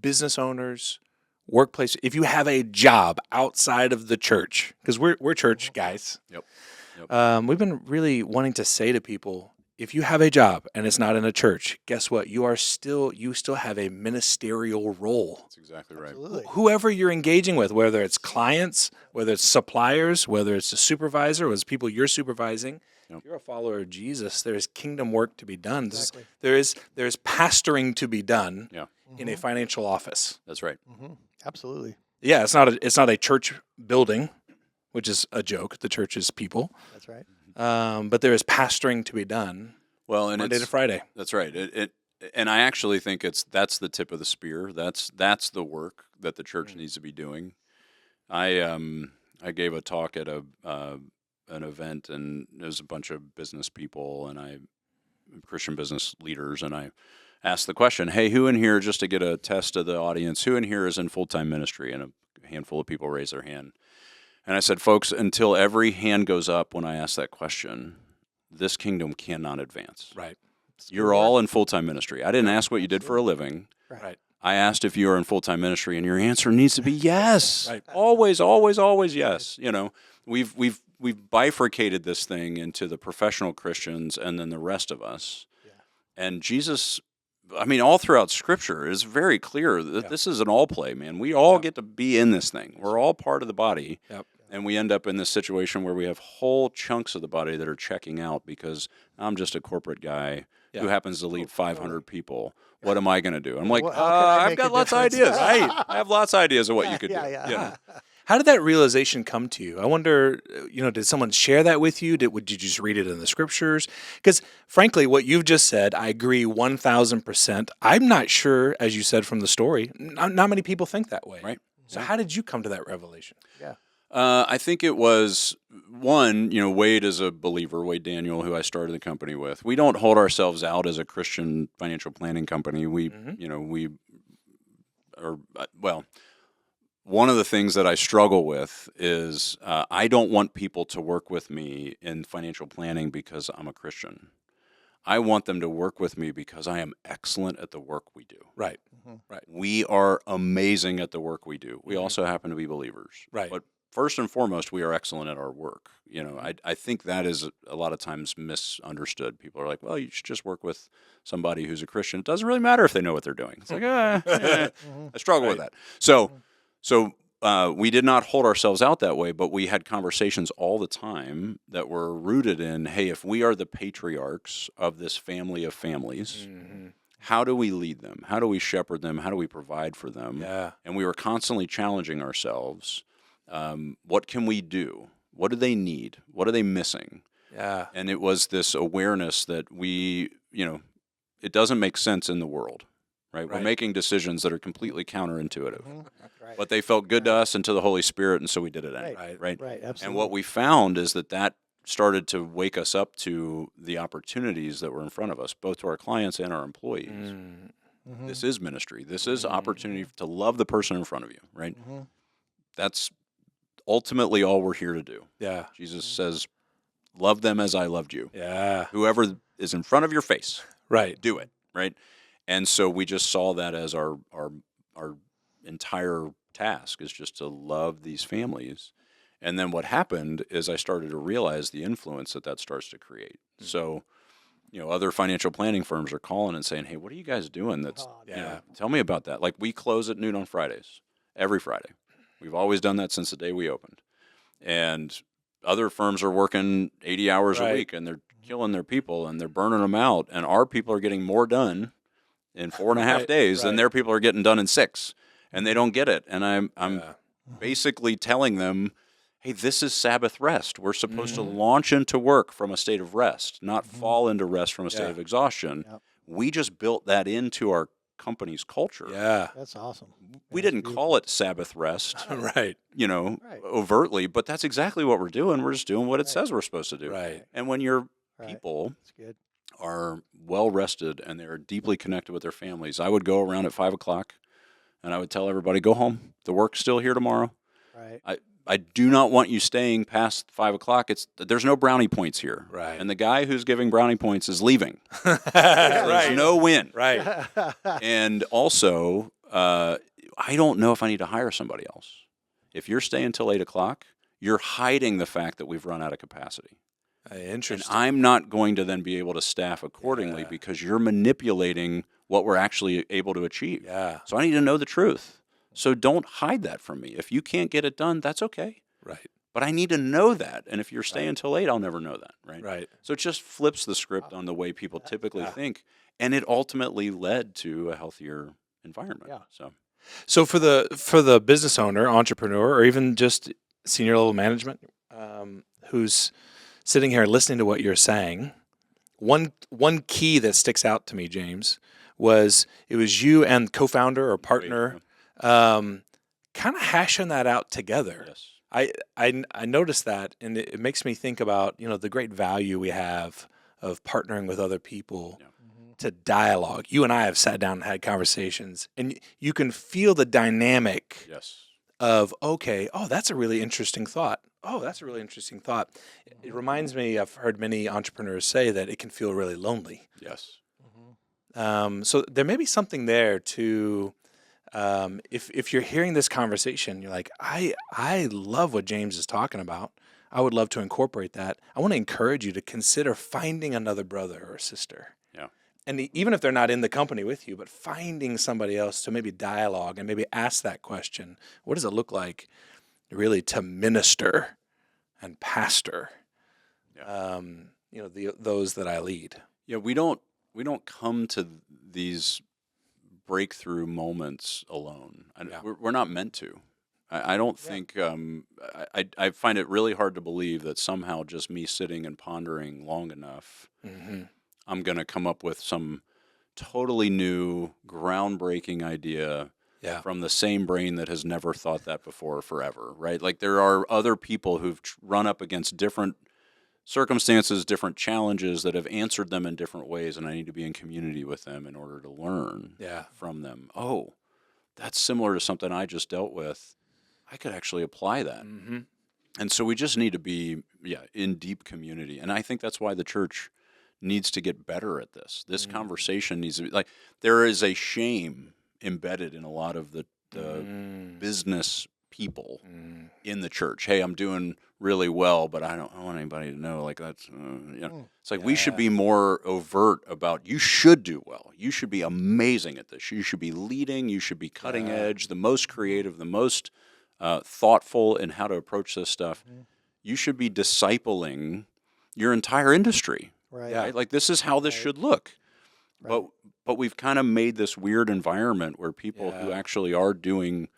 business owners, workplace. If you have a job outside of the church, because we're church guys. Yep. We've been really wanting to say to people, if you have a job and it's not in a church, guess what? You still have a ministerial role. That's exactly right. Absolutely. Whoever you're engaging with, whether it's clients, whether it's suppliers, whether it's a supervisor, whether it's people you're supervising, if you're a follower of Jesus, there's kingdom work to be done. Exactly. There's pastoring to be done in a financial office. That's right. Absolutely. Yeah, it's not a church building, which is a joke. The church is people. That's right. But there is pastoring to be done. Well, and Monday to Friday. That's right. And I actually think that's the tip of the spear. That's the work that the church needs to be doing. I gave a talk at an event, and there was a bunch of business people and Christian business leaders, and I asked the question, hey, who in here, just to get a test of the audience, who in here is in full-time ministry? And a handful of people raised their hand. And I said, folks, until every hand goes up when I ask that question, this kingdom cannot advance. Right. You're all in full-time ministry. I didn't ask what you did for a living. Right. I asked if you are in full-time ministry, and your answer needs to be yes. Right. Always, always, always yes. You know, we've bifurcated this thing into the professional Christians and then the rest of us. Yeah. And Jesus, I mean, all throughout Scripture is very clear that this is an all play, man. We all get to be in this thing. We're all part of the body. Yep. And we end up in this situation where we have whole chunks of the body that are checking out because I'm just a corporate guy who happens to lead 500 people. What am I going to do? I'm like, I've got lots of ideas. Right. I have lots of ideas of what you could do. Yeah. How did that realization come to you? I wonder, did someone share that with you? Did you just read it in the scriptures? Because frankly, what you've just said, I agree 1,000%. I'm not sure, as you said from the story, not many people think that way. Right. So how did you come to that revelation? Yeah. I think it was, one, Wade is a believer, Wade Daniel, who I started the company with. We don't hold ourselves out as a Christian financial planning company. We are, one of the things that I struggle with is I don't want people to work with me in financial planning because I'm a Christian. I want them to work with me because I am excellent at the work we do. Right. Mm-hmm. Right. We are amazing at the work we do. We also happen to be believers. Right. But first and foremost, we are excellent at our work. I think that is a lot of times misunderstood. People are like, well, you should just work with somebody who's a Christian. It doesn't really matter if they know what they're doing. It's like, I struggle with that. So we did not hold ourselves out that way, but we had conversations all the time that were rooted in, hey, if we are the patriarchs of this family of families, how do we lead them? How do we shepherd them? How do we provide for them? Yeah. And we were constantly challenging ourselves. What can we do? What do they need? What are they missing? Yeah. And it was this awareness that we, it doesn't make sense in the world, right? We're making decisions that are completely counterintuitive. Right. But they felt good to us and to the Holy Spirit, and so we did it anyway, right? Right, absolutely. And what we found is that started to wake us up to the opportunities that were in front of us, both to our clients and our employees. Mm-hmm. This is ministry. This is opportunity to love the person in front of you, right? Mm-hmm. That's ultimately all we're here to do. Yeah. Jesus says, love them as I loved you. Yeah. Whoever is in front of your face, right, do it, right? And so we just saw that as our entire task is just to love these families. And then what happened is I started to realize the influence that starts to create. Mm-hmm. So, other financial planning firms are calling and saying, hey, what are you guys doing? Tell me about that. Like, we close at noon on Fridays, every Friday. We've always done that since the day we opened. And other firms are working 80 hours a week, and they're killing their people, and they're burning them out. And our people are getting more done in 4.5 days than their people are getting done in 6. And they don't get it. And I'm basically telling them, hey, this is Sabbath rest. We're supposed to launch into work from a state of rest, not fall into rest from a state of exhaustion. Yep. We just built that into our company's culture. Yeah. That's awesome. We didn't call it Sabbath rest, overtly, but that's exactly what we're doing. We're just doing what it says we're supposed to do. Right. And when your people are well rested and they're deeply connected with their families, I would go around at 5 o'clock and I would tell everybody, go home. The work's still here tomorrow. Right. I do not want you staying past 5 o'clock. There's no brownie points here. Right. And the guy who's giving brownie points is leaving. There's no win. Right. And also, I don't know if I need to hire somebody else. If you're staying till 8 o'clock, you're hiding the fact that we've run out of capacity. Interesting. And I'm not going to then be able to staff accordingly because you're manipulating what we're actually able to achieve. Yeah. So I need to know the truth. So don't hide that from me. If you can't get it done, that's okay. Right. But I need to know that. And if you're staying till 8, I'll never know that. Right. Right. So it just flips the script on the way people typically think. And it ultimately led to a healthier environment. Yeah. So for the business owner, entrepreneur, or even just senior level management, who's sitting here listening to what you're saying, one key that sticks out to me, James, was it was you and co-founder or partner kind of hashing that out together. Yes. I noticed that, and it makes me think about the great value we have of partnering with other people to dialogue. You and I have sat down and had conversations, and you can feel the dynamic Yes. of, okay, oh, that's a really interesting thought. Oh, that's a really interesting thought. It reminds me, I've heard many entrepreneurs say that it can feel really lonely. Yes. So there may be something there to, if you're hearing this conversation, you're like, I love what James is talking about. I would love to incorporate that. I want to encourage you to consider finding another brother or sister. Yeah. And even if they're not in the company with you, but finding somebody else to maybe dialogue and maybe ask that question. What does it look like really to minister and pastor, those that I lead? Yeah, we don't come to these breakthrough moments alone. We're not meant to. I don't think. I find it really hard to believe that somehow just me sitting and pondering long enough, I'm going to come up with some totally new, groundbreaking idea from the same brain that has never thought that before forever. Right? Like there are other people who've run up against different circumstances, different challenges that have answered them in different ways, and I need to be in community with them in order to learn from them. Oh, that's similar to something I just dealt with. I could actually apply that. And so we just need to be in deep community. And I think that's why the church needs to get better at this. This conversation needs to be, like, there is a shame embedded in a lot of the business people in the church. Hey, I'm doing really well, but I don't want anybody to know. Like that's, it's like we should be more overt about. You should do well. You should be amazing at this. You should be leading. You should be cutting edge, the most creative, the most thoughtful in how to approach this stuff. You should be discipling your entire industry. Right? Like this is how this should look. Right. But we've kind of made this weird environment where people who actually are doing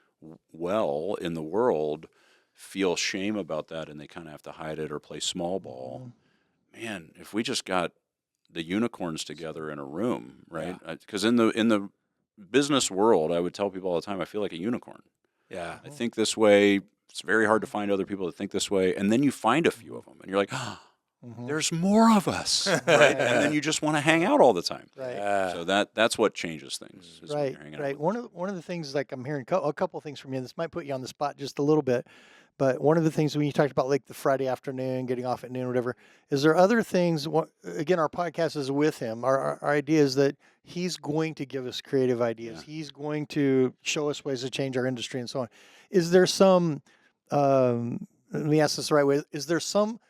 well in the world feel shame about that, and they kind of have to hide it or play small ball. Man, if we just got the unicorns together in a room, right? Because in the business world, I would tell people all the time, I feel like a unicorn. I think this way. It's very hard to find other people that think this way, and then you find a few of them, and you're like, there's more of us, right? And then you just want to hang out all the time. So that's what changes things. Is when you're hanging out with One of the things, like I'm hearing a couple of things from you. This might put you on the spot just a little bit, but one of the things when you talked about like the Friday afternoon, getting off at noon, or whatever, is there other things? Again, our podcast is with him. Our idea is that he's going to give us creative ideas. He's going to show us ways to change our industry and so on. Is there some? Let me ask this the right way. Is there some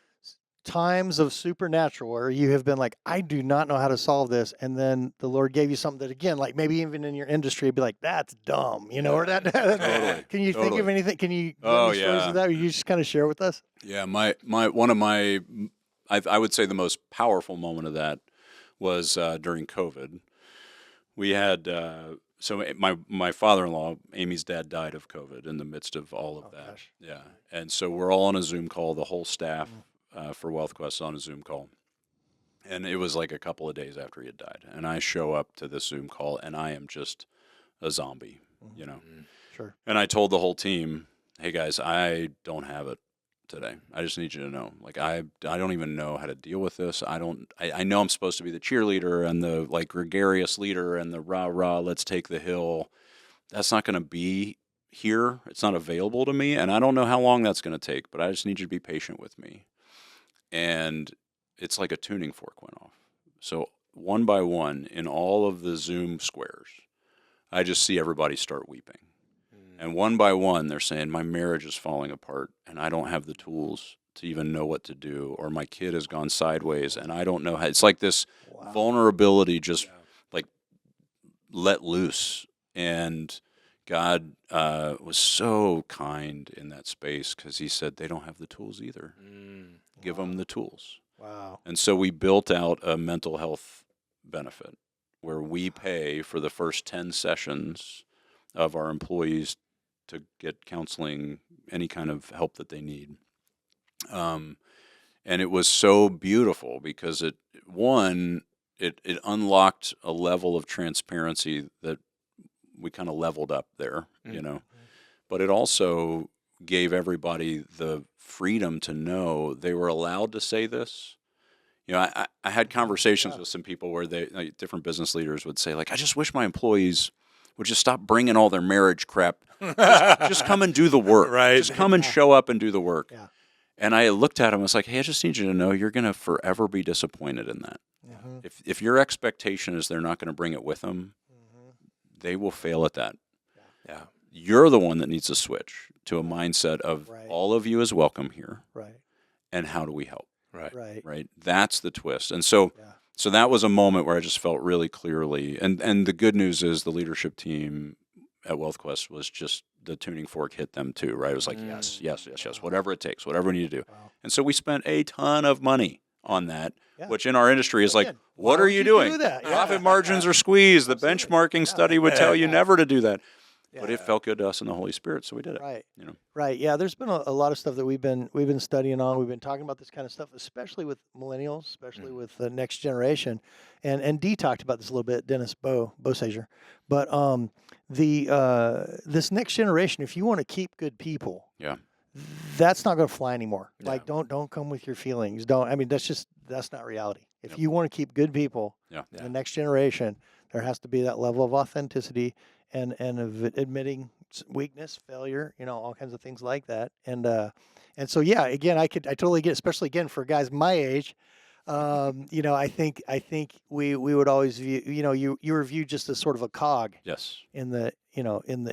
times of supernatural where you have been like, I do not know how to solve this, and then the Lord gave you something that, again, like maybe even in your industry, it'd be like, that's dumb, or that. Totally. Can you think of anything? Can you give stories of that? Or you just kind of share with us? Yeah, one of my I would say the most powerful moment of that was during COVID. We had so my father-in-law, Amy's dad, died of COVID in the midst of all of that. Gosh. Yeah, and so we're all on a Zoom call, the whole staff. For WealthQuest on a Zoom call. And it was like a couple of days after he had died. And I show up to this Zoom call, and I am just a zombie, Sure. And I told the whole team, hey, guys, I don't have it today. I just need you to know. Like, I don't even know how to deal with this. I know I'm supposed to be the cheerleader and the, like, gregarious leader and the rah-rah, let's take the hill. That's not going to be here. It's not available to me, and I don't know how long that's going to take, but I just need you to be patient with me. And it's like a tuning fork went off. So one by one, in all of the Zoom squares, I just see everybody start weeping. And one by one, they're saying, my marriage is falling apart, and I don't have the tools to even know what to do, or my kid has gone sideways, and I don't know how. It's like this vulnerability just like let loose. And God was so kind in that space because he said, they don't have the tools either. Give them the tools. Wow. And so we built out a mental health benefit where we pay for the first 10 sessions of our employees to get counseling, any kind of help that they need. And it was so beautiful because it unlocked a level of transparency that we kind of leveled up there, But it also gave everybody the freedom to know they were allowed to say this. You know, I had conversations with some people where different business leaders would say, like, I just wish my employees would just stop bringing all their marriage crap. Just come and do the work. Right. Just come and show up and do the work. Yeah. And I looked at him and was like, hey, I just need you to know you're going to forever be disappointed in that. Mm-hmm. If your expectation is they're not going to bring it with them, they will fail at that. Yeah. You're the one that needs to switch to a mindset of all of you is welcome here. Right. And how do we help? Right. That's the twist. And so that was a moment where I just felt really clearly. And the good news is the leadership team at WealthQuest was just the tuning fork hit them too, right? It was like, yes, whatever it takes, whatever we need to do. Wow. And so we spent a ton of money on that, which in our industry is like, what Why are would you doing? do that? Profit margins are squeezed. The benchmarking study would tell you never to do that. But it felt good to us in the Holy Spirit, so we did it. Right. You know. Right. Yeah. There's been a lot of stuff that we've been studying on. We've been talking about this kind of stuff, especially with millennials, especially with the next generation. And Dee talked about this a little bit, Dennis Bosager. But this next generation, if you want to keep good people, that's not going to fly anymore. Yeah. Like don't come with your feelings. That's not reality. If you want to keep good people, in the next generation, there has to be that level of authenticity and of admitting weakness, failure, all kinds of things like that. And so again, I totally get, especially again for guys my age. I think we would always view, you were viewed just as sort of a cog. Yes. In the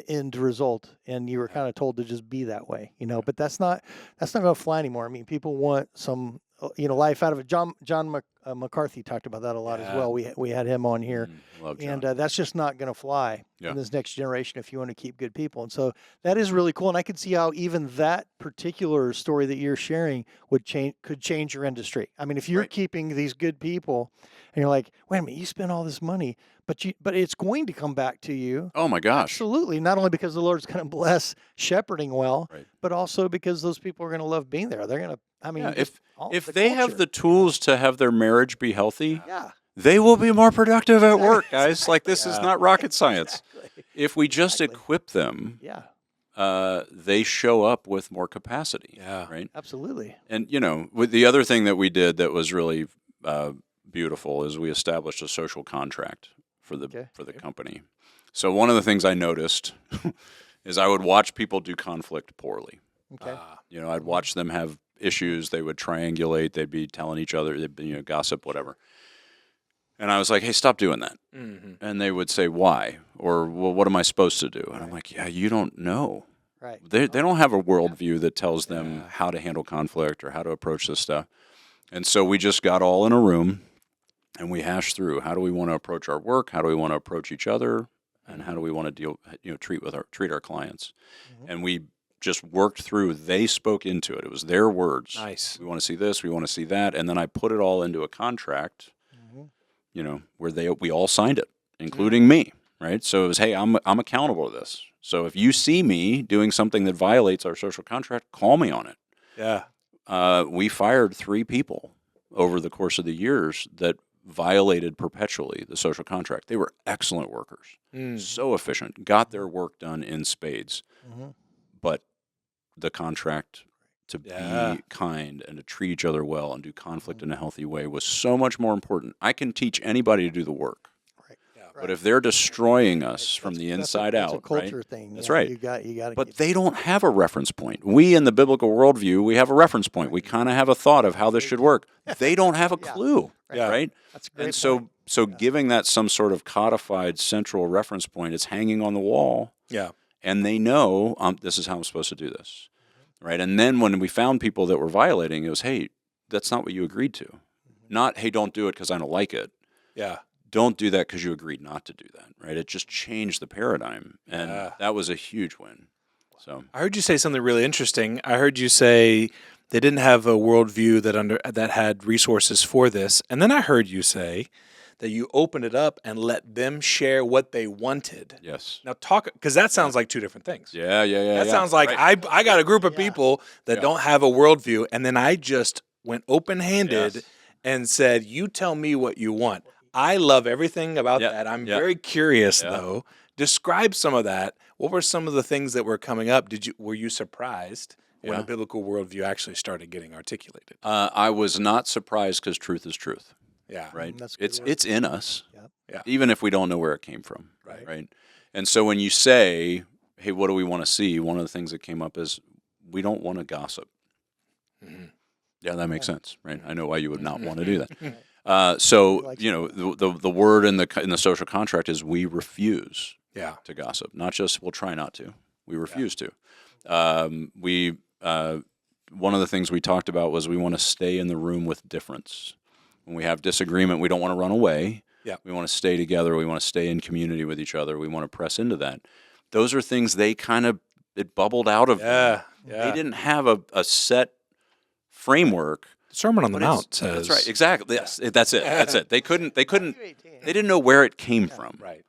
end result, and you were kind of told to just be that way, but that's not going to fly anymore. I mean, people want some, life out of it. John McCarthy talked about that a lot as well. We had him on here, and that's just not going to fly in this next generation if you want to keep good people. And so that is really cool. And I could see how even that particular story that you're sharing could change your industry. I mean, if you're keeping these good people, and you're like, wait a minute, you spent all this money, but it's going to come back to you. Oh my gosh. Absolutely. Not only because the Lord's going to bless shepherding well, but also because those people are going to love being there. They're going to, if they have the tools to have their marriage be healthy, yeah, they will be more productive at work, guys. Like this is not rocket science. Exactly. If we just equip them, they show up with more capacity. Yeah. Right. Absolutely. And with the other thing that we did that was really beautiful is we established a social contract for the company. So one of the things I noticed is I would watch people do conflict poorly. Okay. I'd watch them have issues. They would triangulate. They'd be telling each other. They'd be, gossip, whatever. And I was like, hey, stop doing that. Mm-hmm. And they would say, why? Or, well, what am I supposed to do? And I'm like, yeah, you don't know. Right. They don't have a worldview that tells them how to handle conflict or how to approach this stuff. And so we just got all in a room and we hashed through, how do we want to approach our work? How do we want to approach each other? And how do we want to treat our clients? Mm-hmm. And we just worked through, they spoke into it. It was their words. Nice. We want to see this, we want to see that. And then I put it all into a contract, where we all signed it, including me, right? So it was, hey, I'm accountable to this. So if you see me doing something that violates our social contract, call me on it. Yeah. We fired 3 people over the course of the years that violated perpetually the social contract. They were excellent workers, so efficient, got their work done in spades. Mm-hmm. But the contract to be kind and to treat each other well and do conflict in a healthy way was so much more important. I can teach anybody to do the work. But if they're destroying us from the inside out, that's a culture thing. That's right. You got. But they don't have a reference point. We, in the biblical worldview, we have a reference point. We kind of have a thought of how this should work. They don't have a clue, right? That's a great and so, point. so giving that some sort of codified central reference point, it's hanging on the wall. Yeah. And they know this is how I'm supposed to do this, right? And then when we found people that were violating, it was, hey, that's not what you agreed to. Not, hey, don't do it because I don't like it. Yeah. Don't do that because you agreed not to do that, right? It just changed the paradigm, and that was a huge win. So I heard you say something really interesting. I heard you say they didn't have a worldview that had resources for this, and then I heard you say that you opened it up and let them share what they wanted. Yes. Now because that sounds like 2 different things. Yeah. That sounds like I got a group of people that don't have a worldview, and then I just went open-handed and said, you tell me what you want. I love everything about that. I'm very curious, though. Describe some of that. What were some of the things that were coming up? Were you surprised when a biblical worldview actually started getting articulated. I was not surprised because truth is truth. Yeah. Right. That's a good word. It's in us. Yep. Yeah. Even if we don't know where it came from. Right. Right. And so when you say, hey, what do we want to see? One of the things that came up is we don't want to gossip. Mm-hmm. Yeah, that makes sense, right? I know why you would not want to do that. Like The word in the social contract is we refuse Yeah. to gossip. Not just we'll try not to. We refuse to. One of the things we talked about was we want to stay in the room with difference. When we have disagreement, we don't want to run away. Yeah. We want to stay together. We want to stay in community with each other. We want to press into that. Those are things it bubbled out of them. Yeah. They didn't have a set framework. The Sermon on the But Mount says. That's right. Exactly. Yes. That's it. That's it. They didn't know where it came from. Right.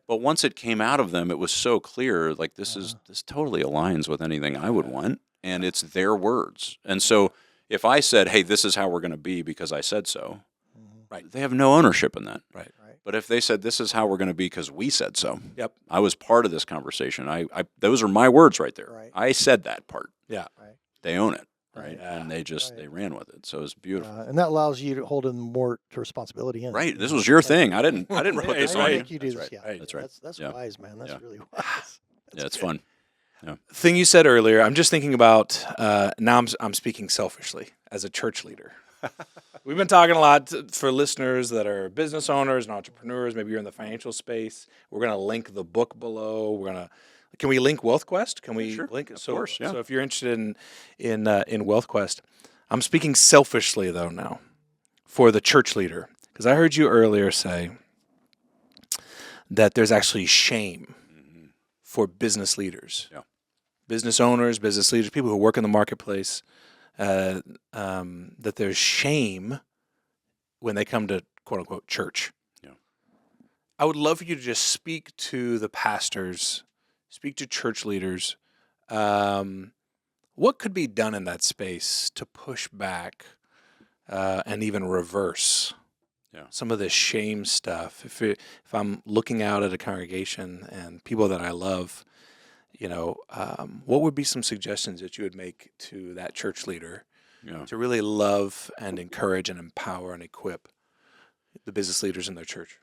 But once it came out of them, it was so clear, like this totally aligns with anything I would want, and it's their words. And so if I said, hey, this is how we're going to be because I said so, right? They have no ownership in that. Right. But if they said, this is how we're going to be because we said so, Yep. I was part of this conversation. Those are my words right there. Right. I said that part. Yeah. Right. They own it. Right. Right. And they ran with it. So it's beautiful. And that allows you to hold in more to responsibility in. Right. This was your thing. I didn't put this I on make you. you do That's this. right. Yeah. That's right. That's Yeah. wise, man. That's Yeah. really wise. Yeah, it's fun. Thing you said earlier, I'm just thinking about, now I'm speaking selfishly as a church leader. We've been talking a lot for listeners that are business owners and entrepreneurs. Maybe you're in the financial space. We're going to link the book below. Can we link Wealth Quest? Can we link it? Of course, yeah. So if you're interested in Wealth Quest, I'm speaking selfishly though now for the church leader, because I heard you earlier say that there's actually shame for business leaders, business owners, business leaders, people who work in the marketplace, that there's shame when they come to quote unquote church. Yeah. I would love for you to just speak to the pastors, speak to church leaders. What could be done in that space to push back and even reverse some of this shame stuff? If I'm looking out at a congregation and people that I love, what would be some suggestions that you would make to that church leader to really love and encourage and empower and equip the business leaders in their church?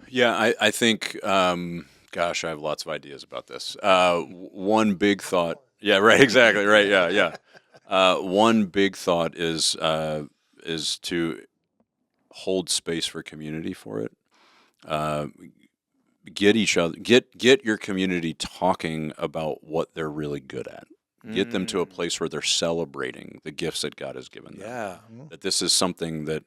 Yeah, I think, gosh, I have lots of ideas about this. One big thought. Yeah, right, exactly, right, yeah. One big thought is to hold space for community for it. Get your community talking about what they're really good at. Get them to a place where they're celebrating the gifts that God has given them. Yeah. That this is something that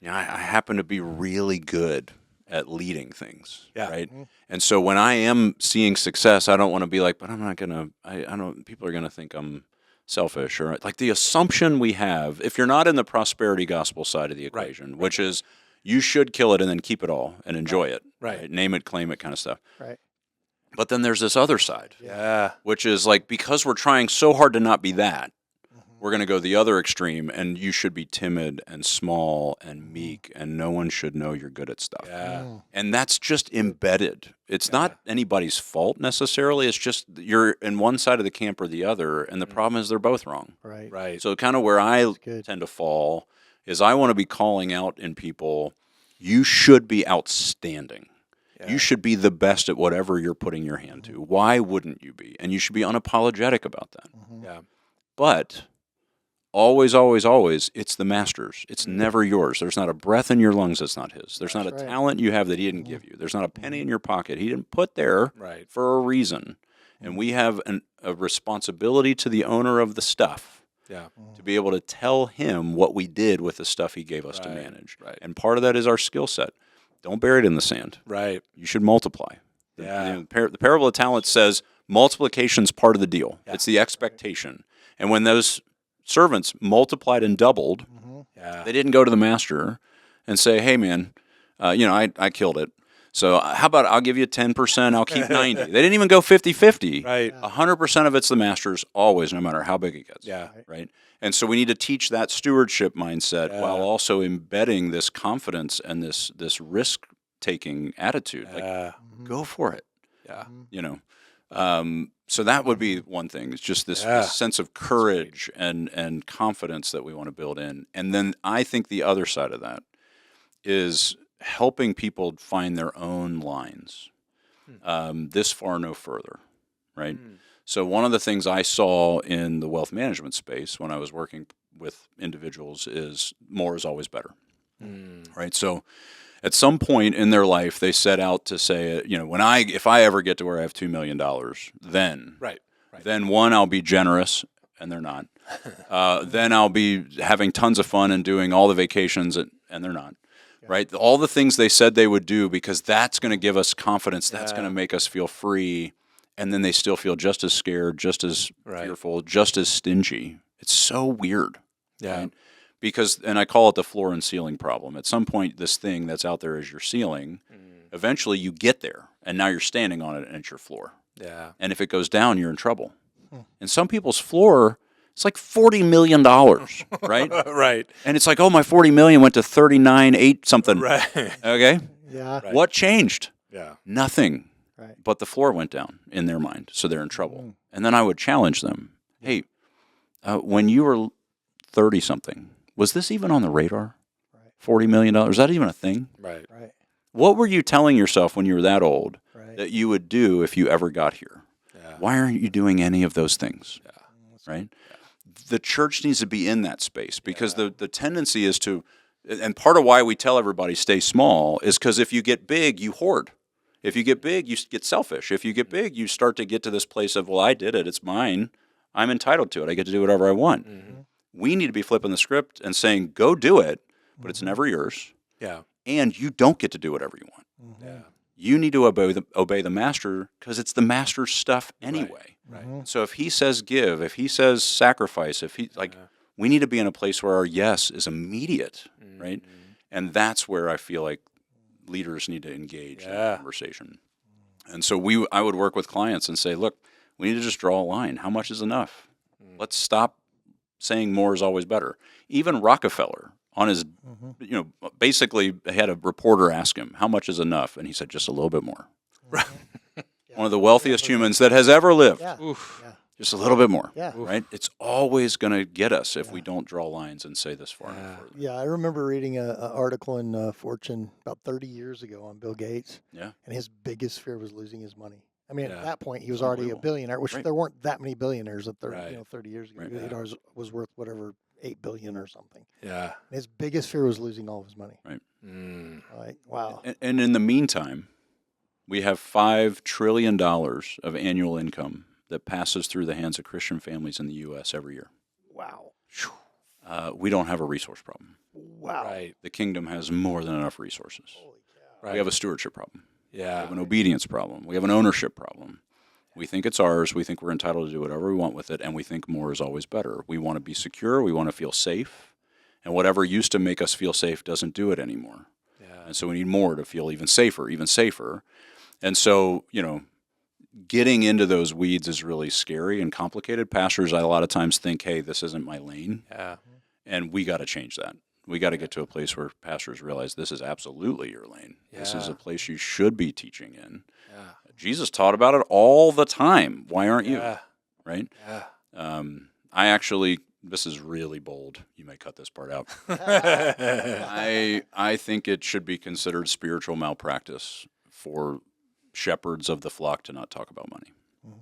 I happen to be really good at leading things, right? And so when I am seeing success, I don't want to be like, but I'm not gonna. I don't. People are gonna think I'm selfish, or like the assumption we have. If you're not in the prosperity gospel side of the equation, which is you should kill it and then keep it all and enjoy it, Right. Name it, claim it, kind of stuff. Right. But then there's this other side, Yeah. which is like because we're trying so hard to not be that. We're going to go the other extreme, and you should be timid and small and meek, and no one should know you're good at stuff. Yeah. And that's just embedded. It's not anybody's fault necessarily. It's just you're in one side of the camp or the other, and the problem is they're both wrong. Right. Right. So kind of where I good. tend to fall is I want to be calling out in people, you should be outstanding. You should be the best at whatever you're putting your hand to. Why wouldn't you be? And you should be unapologetic about that. Yeah. But always, always, always, it's the master's. It's never yours. There's not a breath in your lungs that's not his. There's not a talent you have that he didn't give you. There's not a penny in your pocket he didn't put there for a reason. And we have a responsibility to the owner of the stuff to be able to tell him what we did with the stuff he gave us to manage. Right. And part of that is our skill set. Don't bury it in the sand. Right. You should multiply. Yeah. The parable of talents says multiplication's part of the deal. It's the expectation. And when those servants multiplied and doubled, they didn't go to the master and say, hey, man, I killed it. So how about I'll give you 10%, I'll keep 90. They didn't even go 50-50. Right. 100% of it's the master's always, no matter how big it gets. Yeah. Right? And so we need to teach that stewardship mindset while also embedding this confidence and this risk-taking attitude. Like, go for it. Yeah. So that would be one thing. It's just this sense of courage and confidence that we want to build in. And then I think the other side of that is helping people find their own lines. This far, no further, right? So one of the things I saw in the wealth management space when I was working with individuals is more is always better, right? So at some point in their life, they set out to say, if I ever get to where I have $2 million, then, then one, I'll be generous, and they're not. Then I'll be having tons of fun and doing all the vacations, and they're not. Right, all the things they said they would do because that's going to give us confidence. That's going to make us feel free, and then they still feel just as scared, just as fearful, just as stingy. It's so weird. Yeah, right? Because, and I call it the floor and ceiling problem. At some point, this thing that's out there is your ceiling. Eventually, you get there, and now you're standing on it, and it's your floor. Yeah, and if it goes down, you're in trouble. And some people's floor. It's like $40 million, right? Right. And it's like, oh, my $40 million went to 39.8 something. Right. Okay. Yeah. Right. What changed? Yeah. Nothing. Right. But the floor went down in their mind, so they're in trouble. And then I would challenge them. Hey, when you were 30 something, was this even on the radar? Right. $40 million? Is that even a thing? Right. Right. What were you telling yourself when you were that old Right. that you would do if you ever got here? Yeah. Why aren't you doing any of those things? Yeah. Right? The church needs to be in that space because the tendency is to, and part of why we tell everybody stay small is because if you get big, you hoard. If you get big, you get selfish. If you get big, you start to get to this place of, well, I did it. It's mine. I'm entitled to it. I get to do whatever I want. We need to be flipping the script and saying, go do it, but it's never yours. Yeah. And you don't get to do whatever you want. Yeah. You need to obey the master because it's the master's stuff anyway. Right. So if he says give, if he says sacrifice, we need to be in a place where our yes is immediate, right? And that's where I feel like leaders need to engage in that conversation. And so I would work with clients and say, look, we need to just draw a line. How much is enough? Let's stop saying more is always better. Even Rockefeller on his, basically had a reporter ask him, how much is enough? And he said, just a little bit more. One of the wealthiest humans that has ever lived. Yeah. Just a little bit more. Yeah. Right? It's always going to get us if we don't draw lines and say this far and further. Yeah, I remember reading an article in Fortune about 30 years ago on Bill Gates. Yeah. And his biggest fear was losing his money. I mean, Yeah. at that point, he was already a billionaire, which there weren't that many billionaires at 30 years ago. Right. He was worth whatever, $8 billion or something. Yeah. And his biggest fear was losing all of his money. Right. Like, wow. And in the meantime, we have $5 trillion of annual income that passes through the hands of Christian families in the U.S. every year. Wow. We don't have a resource problem. Wow. Right. The kingdom has more than enough resources. Holy cow. Right. We have a stewardship problem. We Yeah. have an obedience problem. We have an ownership problem. We think it's ours. We think we're entitled to do whatever we want with it, and we think more is always better. We want to be secure. We want to feel safe. And whatever used to make us feel safe doesn't do it anymore. Yeah. And so we need more to feel even safer, even safer. And so, getting into those weeds is really scary and complicated. Pastors, a lot of times think, hey, this isn't my lane. Yeah. And we got to change that. We got to get to a place where pastors realize this is absolutely your lane. This is Yeah. a place you should be teaching in. Yeah. Jesus taught about it all the time. Why aren't you? Yeah. Right? Yeah. I actually, this is really bold. You may cut this part out. I think it should be considered spiritual malpractice for shepherds of the flock to not talk about money.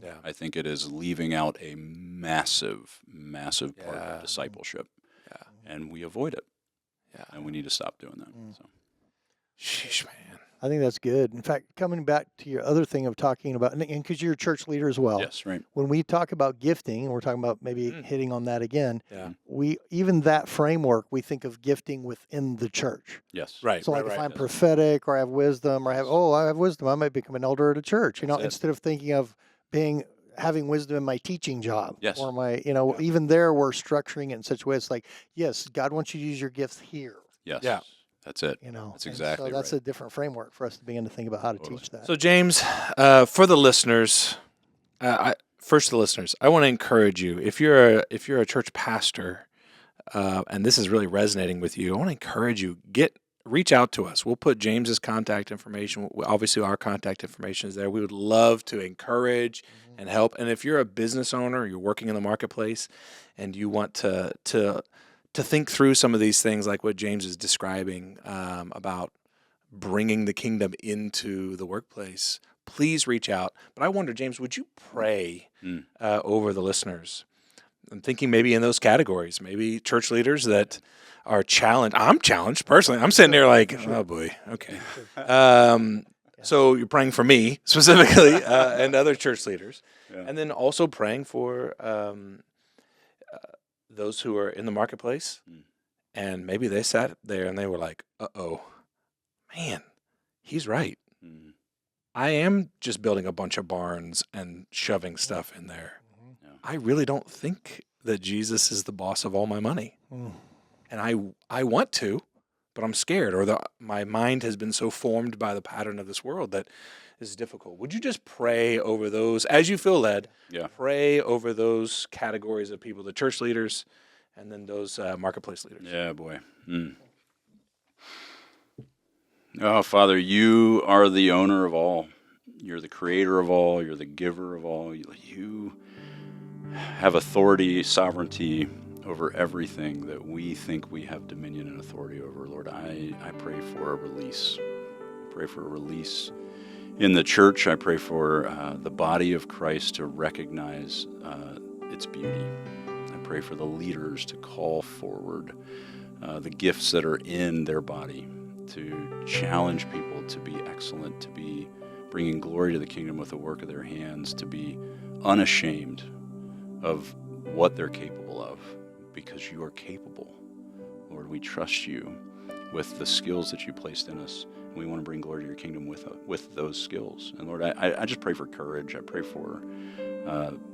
Yeah. I think it is leaving out a massive, massive part Yeah. of discipleship. Yeah. And we avoid it. Yeah. And we need to stop doing that. So. Sheesh, man. I think that's good. In fact, coming back to your other thing of talking about, and because you're a church leader as well. Yes, right. When we talk about gifting, and we're talking about maybe hitting on that again, Yeah. even that framework, we think of gifting within the church. Yes. Right. So like right, if right. I'm prophetic or I have wisdom or I have wisdom, I might become an elder at a church, That's it. instead of thinking of having wisdom in my teaching job. Yes. Or my, even there we're structuring it in such a way. It's like, yes, God wants you to use your gifts here, Yes. Yeah. That's it. That's exactly So that's right. a different framework for us to begin to think about how to Totally. teach that. So, James, for the listeners, first, the listeners, I want to encourage you. If you're a church pastor, and this is really resonating with you, I want to encourage you, get reach out to us. We'll put James's contact information. Obviously, our contact information is there. We would love to encourage and help. And if you're a business owner, you're working in the marketplace, and you want to think through some of these things like what James is describing about bringing the kingdom into the workplace, please reach out. But I wonder, James, would you pray over the listeners? I'm thinking maybe in those categories, maybe church leaders that are challenged. I'm challenged personally. I'm sitting there like, oh boy, okay. So you're praying for me specifically and other church leaders. Yeah. And then also praying for those who are in the marketplace, and maybe they sat there and they were like, uh-oh, man, he's right. I am just building a bunch of barns and shoving stuff in there. Yeah. I really don't think that Jesus is the boss of all my money. And I want to, but I'm scared, or my mind has been so formed by the pattern of this world that is difficult. Would you just pray over those, as you feel led, pray over those categories of people, the church leaders, and then those marketplace leaders? Yeah, boy. Oh, Father, you are the owner of all. You're the creator of all. You're the giver of all. You have authority, sovereignty over everything that we think we have dominion and authority over. Lord, I pray for a release. I pray for a release in the church. I pray for the body of Christ to recognize its beauty. I pray for the leaders to call forward the gifts that are in their body, to challenge people to be excellent, to be bringing glory to the kingdom with the work of their hands, to be unashamed of what they're capable of, because you are capable. Lord, we trust you with the skills that you placed in us. We want to bring glory to your kingdom with those skills. And Lord, I just pray for courage. I pray for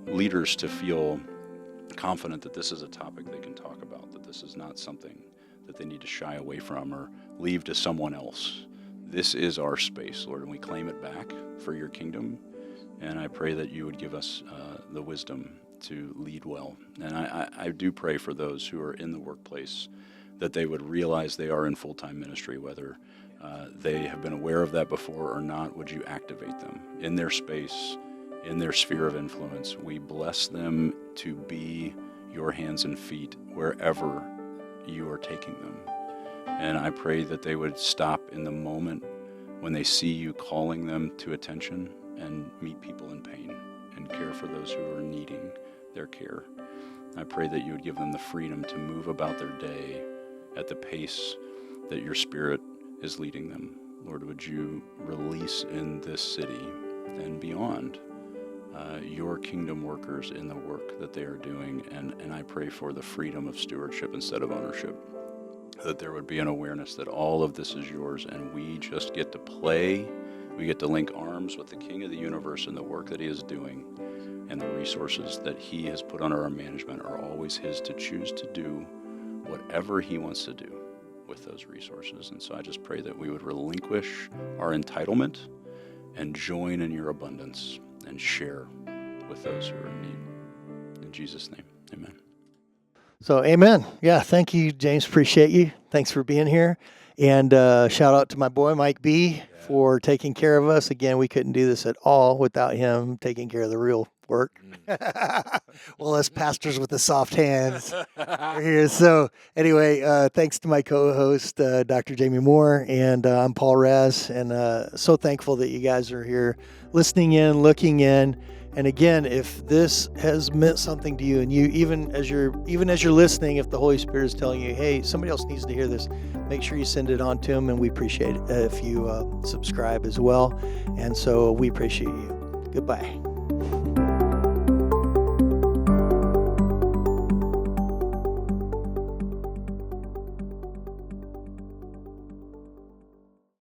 leaders to feel confident that this is a topic they can talk about, that this is not something that they need to shy away from or leave to someone else. This is our space, Lord, and we claim it back for your kingdom. And I pray that you would give us the wisdom to lead well. And I do pray for those who are in the workplace that they would realize they are in full-time ministry, whether they have been aware of that before or not. Would you activate them in their space, in their sphere of influence? We bless them to be your hands and feet wherever you are taking them. And I pray that they would stop in the moment when they see you calling them to attention and meet people in pain and care for those who are needing their care. I pray that you would give them the freedom to move about their day at the pace that your Spirit is leading them. Lord, would you release in this city and beyond your kingdom workers in the work that they are doing. And I pray for the freedom of stewardship instead of ownership, that there would be an awareness that all of this is yours and we just get to play. We get to link arms with the King of the universe and the work that he is doing, and the resources that he has put under our management are always his to choose to do whatever he wants to do with those resources. And so I just pray that we would relinquish our entitlement and join in your abundance and share with those who are in need. In Jesus' name, amen. So, amen. Yeah, thank you, James. Appreciate you. Thanks for being here. And shout out to my boy, Mike B., for taking care of us. Again, we couldn't do this at all without him taking care of the real work. Well, us pastors with the soft hands are here. So anyway, thanks to my co-host, Dr. Jamie Moore, and I'm Paul Raz, and so thankful that you guys are here listening in, looking in. And again, if this has meant something to you, and you even as you're listening, if the Holy Spirit is telling you, hey, somebody else needs to hear this, make sure you send it on to them, and we appreciate it if you subscribe as well. And so we appreciate you. Goodbye.